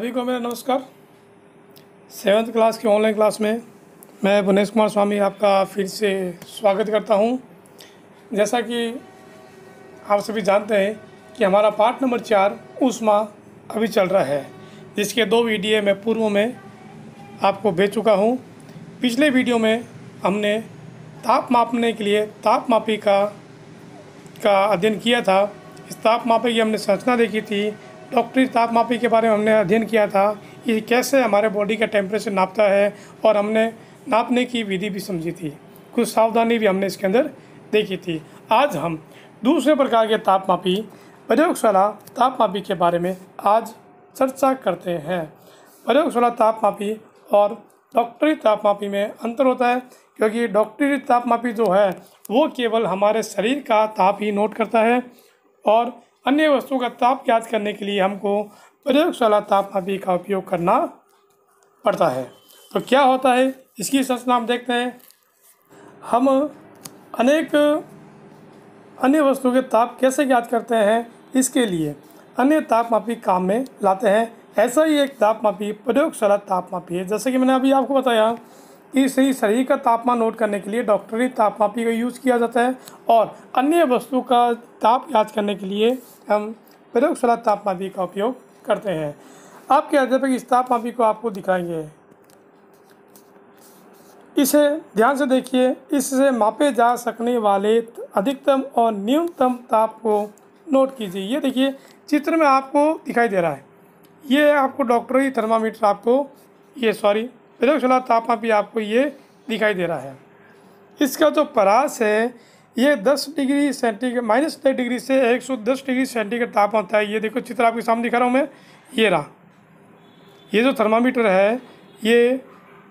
सभी को मेरा नमस्कार। 7th क्लास की ऑनलाइन क्लास में मैं भुवनेश कुमार स्वामी आपका फिर से स्वागत करता हूं। जैसा कि आप सभी जानते हैं कि हमारा पार्ट नंबर 4 ऊष्मा अभी चल रहा है, जिसके 2 वीडियो मैं पूर्व में आपको भेज चुका हूं। पिछले वीडियो में हमने ताप मापने के लिए तापमापी का अध्ययन किया था। इस तापमापी की हमने संरचना देखी थी। डॉक्टरी तापमापी के बारे में हमने अध्ययन किया था, ये कैसे हमारे बॉडी का टेम्परेचर नापता है, और हमने नापने की विधि भी समझी थी। कुछ सावधानी भी हमने इसके अंदर देखी थी। आज हम दूसरे प्रकार के तापमापी, प्रयोगशाला तापमापी के बारे में आज चर्चा करते हैं। प्रयोगशाला तापमापी और डॉक्टरी तापमापी में अंतर होता है, क्योंकि डॉक्टरी तापमापी जो है वो केवल हमारे शरीर का ताप ही नोट करता है, और अन्य वस्तुओं का ताप ज्ञात करने के लिए हमको प्रयोगशाला तापमापी का उपयोग करना पड़ता है। तो क्या होता है, इसकी संरचना हम देखते हैं। हम अनेक अन्य वस्तुओं के ताप कैसे ज्ञात करते हैं, इसके लिए अन्य तापमापी काम में लाते हैं। ऐसा ही एक तापमापी प्रयोगशाला तापमापी है। जैसे कि मैंने अभी आपको बताया कि सही शरीर का तापमान नोट करने के लिए डॉक्टरी तापमापी का यूज़ किया जाता है, और अन्य वस्तु का ताप ज्ञात करने के लिए हम प्रयोगशाला तापमापी का उपयोग करते हैं। आपके अध्यापक इस तापमापी को आपको दिखाएंगे। इसे ध्यान से देखिए। इससे मापे जा सकने वाले अधिकतम और न्यूनतम ताप को नोट कीजिए। ये देखिए चित्र में आपको दिखाई दे रहा है। ये आपको डॉक्टरी थर्मामीटर आपको प्रयोगशाला तापमापी आपको ये दिखाई दे रहा है। इसका जो परास है ये 10 डिग्री सेंटीग्रेड -10 डिग्री से 110 डिग्री सेंटीग्रेड तापमान होता है। ये देखो चित्र आपके सामने दिखा रहा हूँ मैं, ये रहा। ये जो थर्मामीटर है ये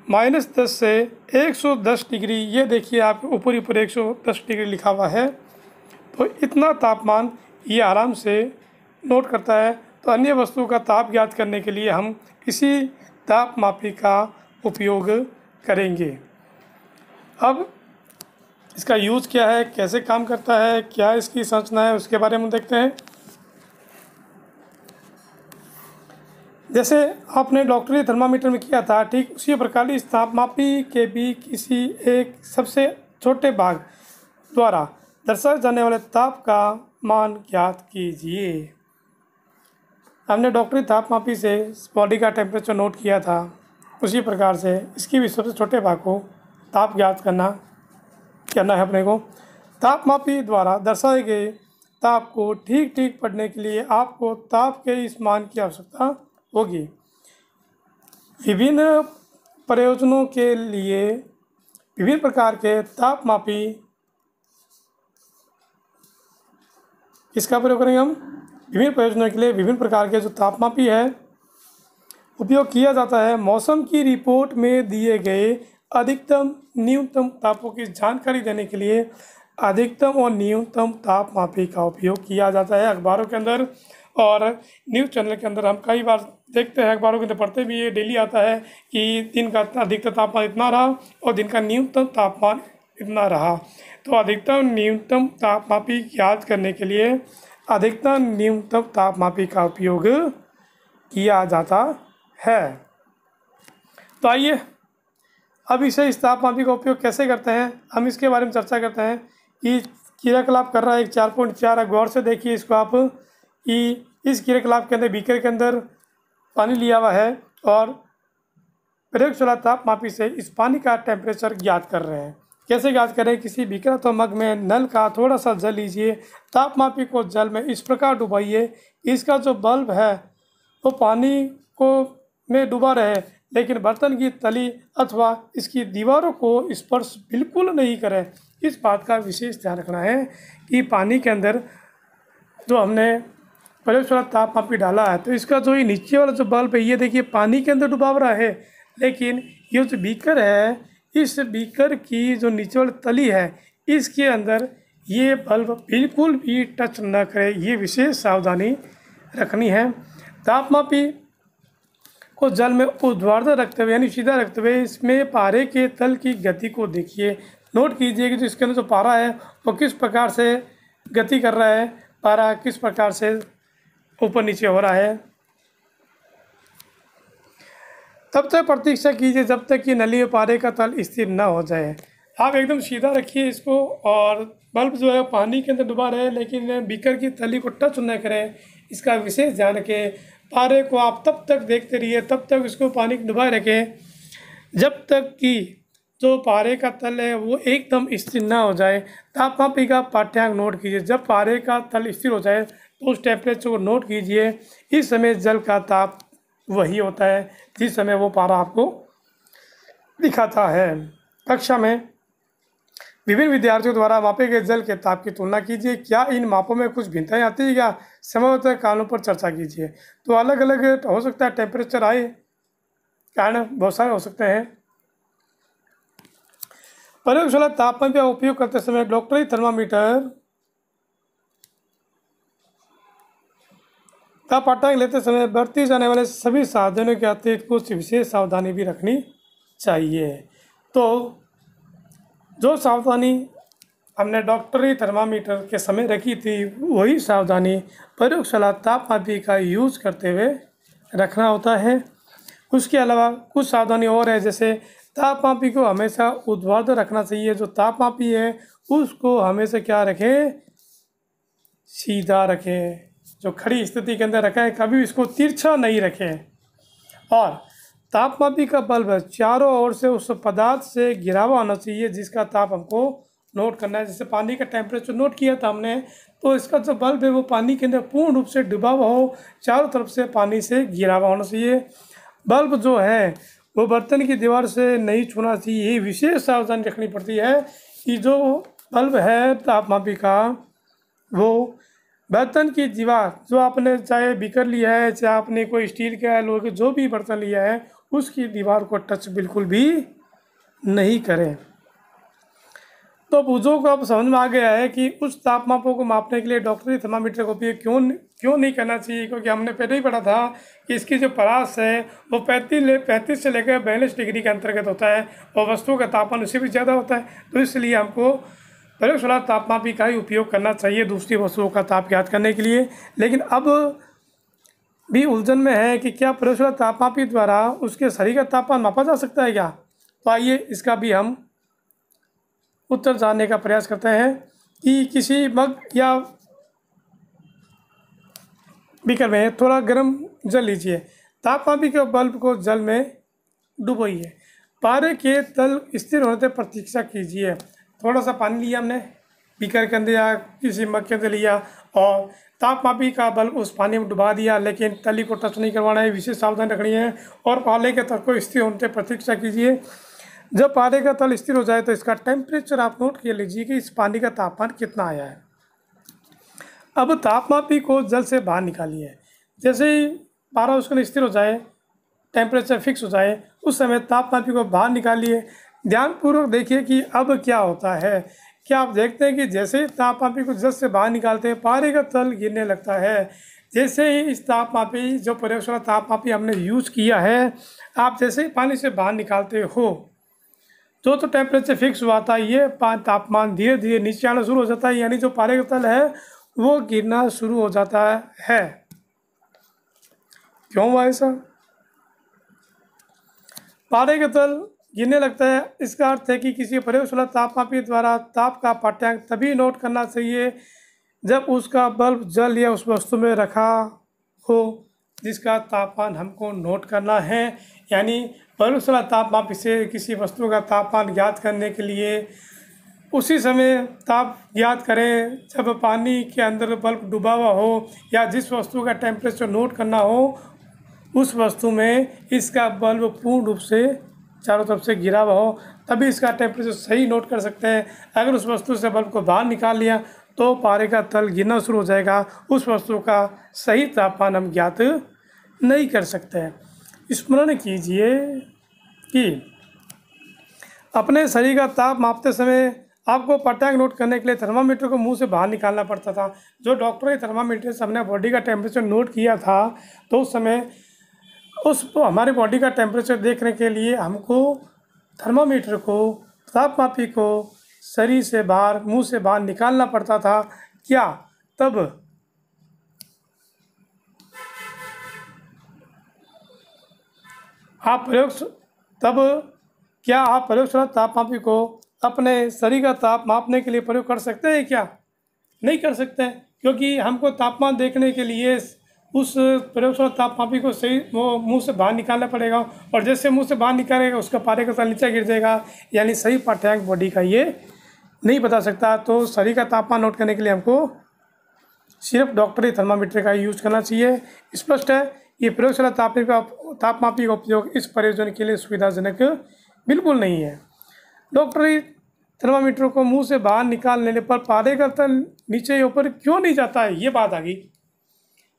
-10 से 110 डिग्री, ये देखिए आप ऊपर 110 डिग्री लिखा हुआ है। तो इतना तापमान ये आराम से नोट करता है। तो अन्य वस्तु का ताप ज्ञात करने के लिए हम इसी तापमापी का उपयोग करेंगे। अब इसका यूज़ क्या है, कैसे काम करता है, क्या इसकी संरचना है, उसके बारे में देखते हैं। जैसे आपने डॉक्टरी थर्मामीटर में किया था, ठीक उसी प्रकार इस तापमापी के भी किसी एक सबसे छोटे भाग द्वारा दर्शाए जाने वाले ताप का मान ज्ञात कीजिए। हमने डॉक्टरी तापमापी से बॉडी का टेम्परेचर नोट किया था, उसी प्रकार से इसकी भी सबसे छोटे भाग को ताप ज्ञात करना है अपने को। तापमापी द्वारा दर्शाए गए ताप को ठीक ठीक पढ़ने के लिए आपको ताप के इस मान की आवश्यकता होगी। विभिन्न प्रयोजनों के लिए विभिन्न प्रकार के तापमापी, इसका प्रयोग करेंगे हम। विभिन्न प्रयोजनों के लिए विभिन्न प्रकार के जो तापमापी है उपयोग किया जाता है। मौसम की रिपोर्ट में दिए गए अधिकतम न्यूनतम तापों की जानकारी देने के लिए अधिकतम और न्यूनतम तापमापी का उपयोग किया जाता है। अखबारों के अंदर और न्यूज़ चैनल के अंदर हम कई बार देखते हैं, अखबारों के अंदर पढ़ते भी, ये डेली आता है कि दिन का अधिकतम तापमान इतना रहा और दिन का न्यूनतम तापमान इतना रहा। तो अधिकतम न्यूनतम तापमापी याद करने के लिए अधिकतम न्यूनतम तापमापी का उपयोग किया जाता है। तो आइए अब इस तापमापी का उपयोग कैसे करते हैं, हम इसके बारे में चर्चा करते हैं। कि क्रियाकलाप कर रहा है एक 4.4 है, गौर से देखिए इसको आप। कि इस क्रियाकलाप के अंदर बीकर के अंदर पानी लिया हुआ है, और प्रयोगशाला तापमापी से इस पानी का टेम्परेचर ज्ञात कर रहे हैं। कैसे ज्ञात करें, किसी बीकर अथवा मग में नल का थोड़ा सा जल लीजिए, तापमापी को जल में इस प्रकार डुबाइए, इसका जो बल्ब है वो पानी को में डूबा रहे, लेकिन बर्तन की तली अथवा इसकी दीवारों को स्पर्श बिल्कुल नहीं करे। इस बात का विशेष ध्यान रखना है कि पानी के अंदर जो हमने प्रयोगशाला तापमापी डाला है, तो इसका जो ये नीचे वाला जो बल्ब है, ये देखिए पानी के अंदर डूबा रहा है, लेकिन ये जो बीकर है, इस बीकर की जो नीचे वाली तली है, इसके अंदर ये बल्ब बिल्कुल भी टच न करे। ये विशेष सावधानी रखनी है। तापमापी को जल में ऊर्ध्वाधर रखते हुए यानी सीधा रखते हुए इसमें पारे के तल की गति को देखिए। नोट कीजिए कि जो इसके अंदर जो पारा है वो किस प्रकार से गति कर रहा है, पारा किस प्रकार से ऊपर नीचे हो रहा है। तब तक प्रतीक्षा कीजिए जब तक कि नली में पारे का तल स्थिर न हो जाए। आप एकदम सीधा रखिए इसको, और बल्ब जो है पानी के अंदर डूबा रहे, लेकिन बीकर की तली को टच न करें, इसका विशेष ध्यान रखें। पारे को आप तब तक देखते रहिए, तब तक इसको पानी में डुबाए रखें जब तक कि जो पारे का तल है वो एकदम स्थिर ना हो जाए। तापमापी का पाठ्यांक नोट कीजिए। जब पारे का तल स्थिर हो जाए तो उस टेम्परेचर को नोट कीजिए। इस समय जल का ताप वही होता है जिस समय वो पारा आपको दिखाता है। कक्षा में विभिन्न विद्यार्थियों द्वारा मापे गए जल के ताप की तुलना कीजिए। क्या इन मापों में कुछ भिन्नताएं आती है? क्या संभवतः कारणों पर चर्चा कीजिए। तो अलग अलग हो सकता है टेम्परेचर आए, कारण बहुत सारे हो सकते हैं। प्रयोगशाला तापमान का उपयोग करते समय डॉक्टरी थर्मामीटर का पाठ्यांक लेते समय बरती जाने वाले सभी सावधानियों के अतिरिक्त कुछ विशेष सावधानी भी रखनी चाहिए। तो जो सावधानी हमने डॉक्टरी थर्मामीटर के समय रखी थी, वही सावधानी प्रयोगशाला तापमापी का यूज करते हुए रखना होता है। उसके अलावा कुछ सावधानी और है, जैसे तापमापी को हमेशा ऊर्ध्वाधर रखना चाहिए। जो तापमापी है उसको हमेशा क्या रखें, सीधा रखें। जो खड़ी स्थिति के अंदर रखें, कभी इसको तिरछा नहीं रखें। और तापमापी का बल्ब चारों ओर से उस पदार्थ से घिरा हुआ होना चाहिए जिसका ताप हमको नोट करना है। जैसे पानी का टेम्परेचर नोट किया था हमने, तो इसका जो बल्ब है वो पानी के अंदर पूर्ण रूप से डूबा हुआ हो, चारों तरफ से पानी से घिरा हुआ होना चाहिए। बल्ब जो है वो बर्तन की दीवार से नहीं छूना चाहिए। ये विशेष सावधानी रखनी पड़ती है कि जो बल्ब है तापमापी का, वो बर्तन की दीवार, जो आपने चाहे बीकर लिया है, चाहे आपने कोई स्टील का लोहे के जो भी बर्तन लिया है, उसकी दीवार को टच बिल्कुल भी नहीं करें। तो बुझों को अब समझ में आ गया है कि उस तापमापों को मापने के लिए डॉक्टरी थर्मामीटर का उपयोग क्यों नहीं करना चाहिए, क्योंकि हमने पहले ही पढ़ा था कि इसकी जो परास है वो 35 से लेकर 42 डिग्री के अंतर्गत होता है और वस्तुओं का तापमान उससे भी ज़्यादा होता है। तो इसलिए हमको प्रयोगशाला तापमापी का ही उपयोग करना चाहिए दूसरी वस्तुओं का ताप ज्ञात करने के लिए। लेकिन अब भी उलझन में है कि क्या प्रयोगशाला तापमापी द्वारा उसके शरीर का तापमान मापा जा सकता है क्या? तो आइए इसका भी हम उत्तर जानने का प्रयास करते हैं कि किसी मग या बीकर में थोड़ा गर्म जल लीजिए। तापमापी के बल्ब को जल में डुबोइए। पारे के तल स्थिर होने तक प्रतीक्षा कीजिए। थोड़ा सा पानी लिया हमने बीकर के अंदर या किसी मग के अंदर लिया और तापमापी का बल्ब उस पानी में डुबा दिया, लेकिन तली को टच नहीं करवाना है, विशेष सावधानी रखनी है। और पारे के तल को स्थिर होने तक प्रतीक्षा कीजिए। जब पारे का तल स्थिर हो जाए तो इसका टेम्परेचर आप नोट कर लीजिए कि इस पानी का तापमान कितना आया है। अब तापमापी को जल से बाहर निकालिए। जैसे ही पारा उसका स्थिर हो जाए, टेम्परेचर फिक्स हो जाए, उस समय तापमापी को बाहर निकालिए। ध्यानपूर्वक देखिए कि अब क्या होता है। क्या आप देखते हैं कि जैसे ही तापमापी को जल से बाहर निकालते हैं, पारे का तल गिरने लगता है। जैसे ही इस तापमापी, जो प्रयोगशाला तापमापी हमने यूज किया है, आप जैसे ही पानी से बाहर निकालते हो, तो टेम्परेचर फिक्स हुआ था, ये तापमान धीरे धीरे नीचे आना शुरू हो जाता है, यानी जो पारे का तल है वो गिरना शुरू हो जाता है। क्यों हुआ ऐसा? पारे का तल गिरने लगता है, इसका अर्थ है कि किसी प्रयोगशाला तापमापी द्वारा ताप का पाठ्यांक तभी नोट करना चाहिए जब उसका बल्ब जल या उस वस्तु में रखा हो जिसका तापमान हमको नोट करना है। यानी प्रयोगशाला तापमापी से किसी वस्तु का तापमान ज्ञात करने के लिए उसी समय ताप ज्ञात करें जब पानी के अंदर बल्ब डूबा हुआ हो, या जिस वस्तु का टेम्परेचर नोट करना हो उस वस्तु में इसका बल्ब पूर्ण रूप से चारों तरफ से घिरा हुआ हो, तभी इसका टेम्परेचर सही नोट कर सकते हैं। अगर उस वस्तु से बल्ब को बाहर निकाल लिया तो पारे का तल गिरना शुरू हो जाएगा, उस वस्तु का सही तापमान हम ज्ञात नहीं कर सकते हैं। स्मरण कीजिए कि अपने शरीर का ताप मापते समय आपको पाठ्यांक नोट करने के लिए थर्मामीटर को मुंह से बाहर निकालना पड़ता था। जो डॉक्टरी थर्मामीटर से हमने बॉडी का टेम्परेचर नोट किया था, तो उस समय हमारी बॉडी का टेम्परेचर देखने के लिए हमको थर्मामीटर को, तापमापी को शरीर से बाहर, मुंह से बाहर निकालना पड़ता था। क्या तब क्या आप प्रयोगशाला तापमापी को अपने शरीर का ताप मापने के लिए प्रयोग कर सकते हैं क्या? नहीं कर सकते हैं, क्योंकि हमको तापमान देखने के लिए उस प्रयोगशाला तापमापी को सही वो मुंह से बाहर निकालना पड़ेगा, और जैसे मुंह से बाहर निकालेगा उसका पारे का तल नीचे गिर जाएगा, यानी सही पाठ्यांक बॉडी का ये नहीं बता सकता। तो शरीर का तापमान नोट करने के लिए हमको सिर्फ डॉक्टरी थर्मामीटर का यूज करना चाहिए। स्पष्ट है, ये प्रयोगशाला तापमापी का उपयोग इस प्रयोजन के लिए सुविधाजनक बिल्कुल नहीं है। डॉक्टरी थर्मामीटर को मुंह से बाहर निकाल लेने पर पारे का तल नीचे या ऊपर क्यों नहीं जाता है, ये बात आ गई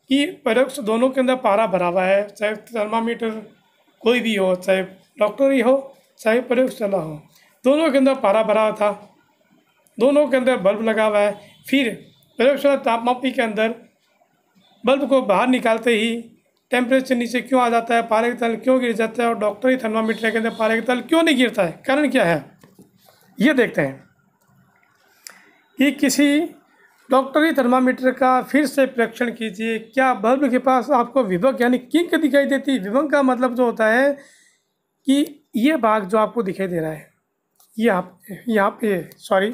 कि प्रयोग दोनों के अंदर पारा भरा हुआ है, चाहे थर्मामीटर कोई भी हो, चाहे डॉक्टरी हो चाहे प्रयोगशाला हो, दोनों के अंदर पारा भरा था, दोनों के अंदर बल्ब लगा हुआ है। फिर प्रयोगशाला तापमापी के अंदर बल्ब को बाहर निकालते ही टेम्परेचर नीचे क्यों आ जाता है, पारे का तल क्यों गिर जाता है, और डॉक्टरी थर्मामीटर के अंदर पारे का तल क्यों नहीं गिरता है, कारण क्या है ये देखते हैं। कि किसी डॉक्टरी थर्मामीटर का फिर से परीक्षण कीजिए। क्या बल्ब के पास आपको विभव यानी किंक दिखाई देती है? विभव का मतलब जो होता है कि ये भाग जो आपको दिखाई दे रहा है, यहाँ पे सॉरी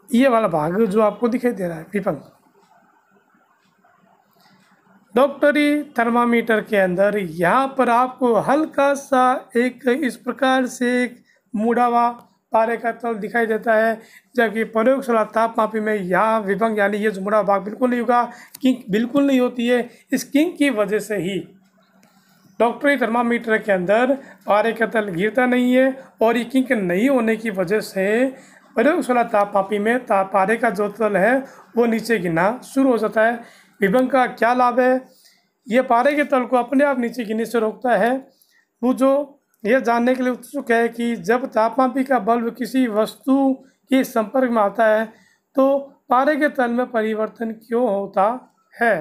ये वाला भाग जो आपको दिखाई दे रहा है विभव, डॉक्टरी थर्मामीटर के अंदर यहाँ पर आपको हल्का सा एक इस प्रकार से एक मुड़ा हुआ पारे का तल दिखाई देता है, जबकि प्रयोगशाला तापमापी में यहाँ विभंग यानी ये मुड़ा भाग बिल्कुल नहीं होगा, किंक बिल्कुल नहीं होती है। इस किंक की वजह से ही डॉक्टरी थर्मामीटर के अंदर पारे का तल गिरता नहीं है, और ये किंक नहीं होने की वजह से प्रयोगशाला तापमापी में पारे का जो तल है वो नीचे गिरना शुरू हो जाता है। विभंग का क्या लाभ है? ये पारे के तल को अपने आप नीचे गिरने से रोकता है। वो जो यह जानने के लिए उत्सुक है कि जब तापमापी का बल्ब किसी वस्तु के संपर्क में आता है तो पारे के तल में परिवर्तन क्यों होता है।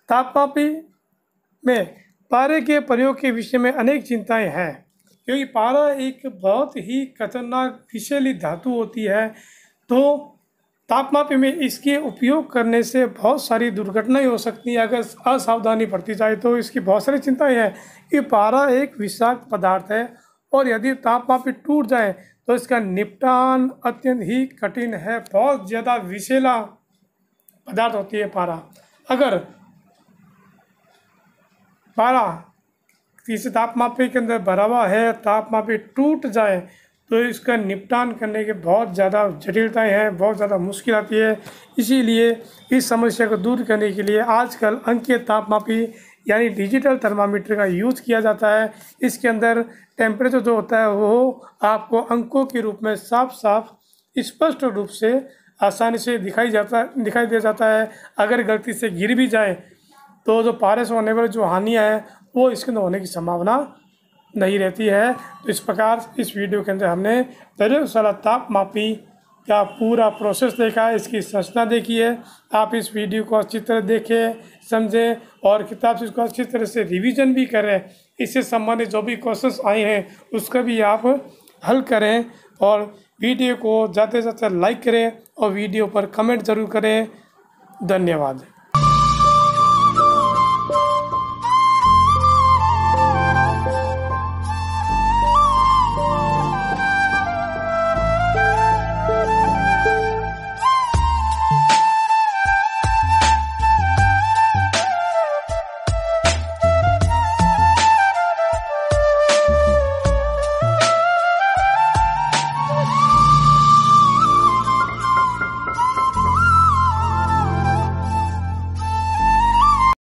तापमापी में पारे के प्रयोग के विषय में अनेक चिंताएं हैं, क्योंकि पारा एक बहुत ही खतरनाक विषैली धातु होती है। तो तापमापी में इसके उपयोग करने से बहुत सारी दुर्घटनाएं हो सकती हैं अगर असावधानी बरती जाए। तो इसकी बहुत सारी चिंताएं हैं कि पारा एक विषाक्त पदार्थ है, और यदि तापमापी टूट जाए तो इसका निपटान अत्यंत ही कठिन है। बहुत ज़्यादा विषैला पदार्थ होती है पारा। अगर पारा किसी तापमापी के अंदर भरा हुआ है, तापमापी टूट जाए तो इसका निपटान करने के बहुत ज़्यादा जटिलताएं हैं, बहुत ज़्यादा मुश्किल आती है। इसीलिए इस समस्या को दूर करने के लिए आजकल अंकीय तापमापी यानी डिजिटल थर्मामीटर का यूज़ किया जाता है। इसके अंदर टेम्परेचर जो होता है वो आपको अंकों के रूप में साफ साफ स्पष्ट रूप से आसानी से दिखाई दे जाता है। अगर गलती से गिर भी जाए तो जो पारे से होने वाली जो हानियाँ हैं वो इसके अंदर होने की संभावना नहीं रहती है। तो इस प्रकार इस वीडियो के अंदर हमने प्रयोगशाला तापमापी का पूरा प्रोसेस देखा है, इसकी संरचना देखी है। आप इस वीडियो को अच्छी तरह देखें, समझें और किताब से इसको अच्छी तरह से रिवीजन भी करें। इससे संबंधित जो भी क्वेश्चंस आए हैं उसका भी आप हल करें, और वीडियो को ज़्यादा से ज़्यादा लाइक करें और वीडियो पर कमेंट ज़रूर करें। धन्यवाद।